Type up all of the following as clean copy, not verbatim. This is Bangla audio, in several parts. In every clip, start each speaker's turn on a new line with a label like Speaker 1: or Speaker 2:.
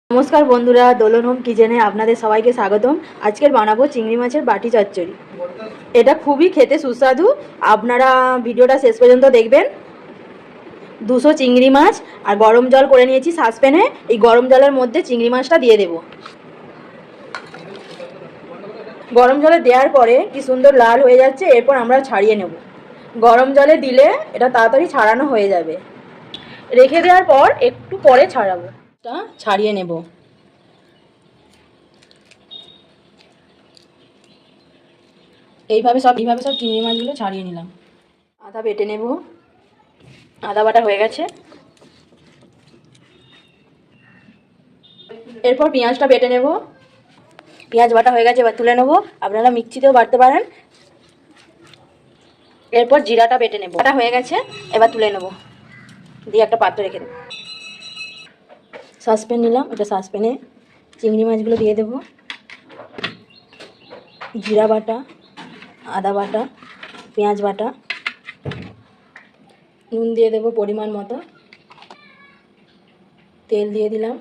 Speaker 1: নমস্কার বন্ধুরা, দোলন হোম কিচেনে আপনাদের সবাইকে স্বাগতম। আজকের বানাবো চিংড়ি মাছের বাটি চচ্চড়ি। এটা খুবই খেতে সুস্বাদু। আপনারা ভিডিওটা শেষ পর্যন্ত দেখবেন। 200 চিংড়ি মাছ আর গরম জল করে নিয়েছি সসপ্যানে। এই গরম জলের মধ্যে চিংড়ি মাছটা দিয়ে দেব। গরম জলে দেওয়ার পরে কি সুন্দর লাল হয়ে যাচ্ছে, এরপর আমরা ছাড়িয়ে নেব। গরম জলে দিলে এটা তাড়াতাড়ি ছাড়ানো হয়ে যাবে। রেখে দেওয়ার পর একটু পরে ছাড়াবো। ছাড়িয়ে নেব। এইভাবে সব চিংড়ি মাছগুলো ছাড়িয়ে নিলাম। আদা বেটে নেব। আদা বাটা হয়ে গেছে। এরপর পেঁয়াজটা বেটে নেব। পেঁয়াজ বাটা হয়ে গেছে, এবার তুলে নেব। আপনারা মিক্সিতেও বাটতে পারেন। এরপর জিরাটা বেটে নেব। বাটা হয়ে গেছে, এবার তুলে নেব। দিয়ে একটা পাত্র রেখে দেব। সসপ্যান নিলাম, এটা সসপ্যানে চিংড়ি মাছগুলো দিয়ে দেব। জিরা বাটা, আদা বাটা, পেঁয়াজ বাটা, নুন দিয়ে দেব পরিমাণ মতো। তেল দিয়ে দিলাম।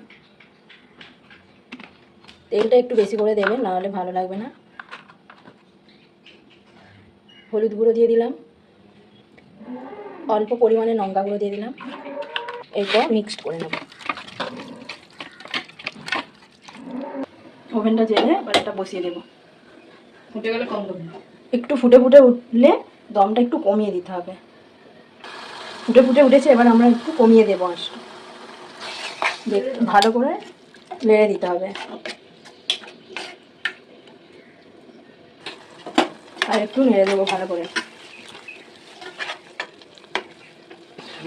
Speaker 1: তেলটা একটু বেশি করে দেবেন, নাহলে ভালো লাগবে না। হলুদ গুঁড়ো দিয়ে দিলাম। অল্প পরিমাণে লঙ্কা গুঁড়ো দিয়ে দিলাম। এরপর মিক্সড করে নেব। ওভেনটা জেলে এবার এটা বসিয়ে দেবো। ফুটে গেলে কম দেবো। একটু ফুটে উঠলে দমটা একটু কমিয়ে দিতে হবে। ফুটে উঠেছে, এবার আমরা একটু কমিয়ে দেবো আঁচটা। ভালো করে নেড়ে দিতে হবে। আর একটু নেড়ে দেবো ভালো করে।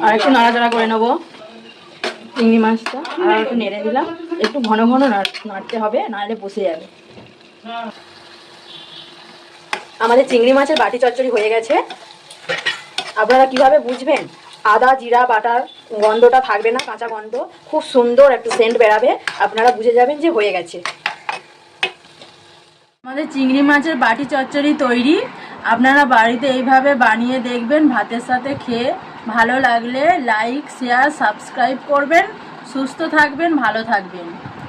Speaker 1: আর একটু নাড়াচাড়া করে নেবো চিংড়ি মাছটা। আর একটু নেড়ে দিলাম। একটু ঘন ঘন নাড়তে হবে, নাহলে বসে যাবে। আমাদের চিংড়ি মাছের বাটি চচ্চড়ি হয়ে গেছে। আপনারা কিভাবে বুঝবেন? আদা জিরা বাটার গন্ধটা থাকবে না, কাঁচা গন্ধ, খুব সুন্দর একটু সেন্ট বেরাবে। আপনারা বুঝে যাবেন যে হয়ে গেছে। আমাদের চিংড়ি মাছের বাটি চচ্চড়ি তৈরি। আপনারা বাড়িতে এইভাবে বানিয়ে দেখবেন, ভাতের সাথে খেয়ে ভালো লাগলে লাইক শেয়ার সাবস্ক্রাইব করবেন। সুস্থ থাকবেন, ভালো থাকবেন।